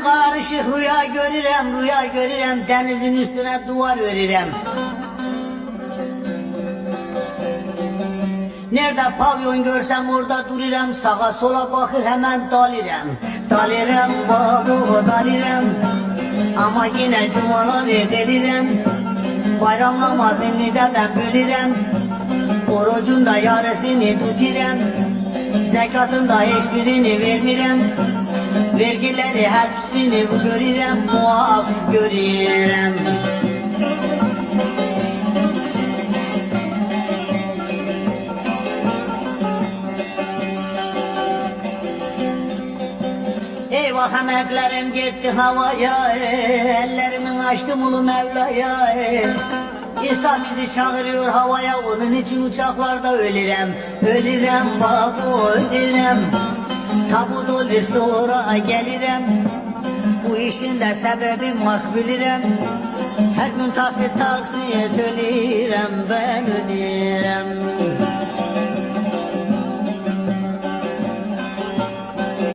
karışık rüya görürüm, denizin üstüne duvar örürüm. Nerede pavyon görsem orada dururum, sağa sola bakır hemen dalirem. Dalirem babu dalirem, ama yine cumalar edilirim. Bayram namazını da ben bölürüm, orucun da yarısını tutirem. Zekatın da hiçbirini vermirem, vergileri hepsini görürüm, muaf görürüm. Eyvah emeklerim gitti havaya, ellerimin açtım ulu Mevla'ya. İsa bizi çağırıyor havaya, onun için uçaklarda ölürüm. Ölürüm babu ölürüm, tabut olur sonra gelirim. Bu işin de sebebi makbulürüm, her gün taksit ölürüm, ben ölürüm.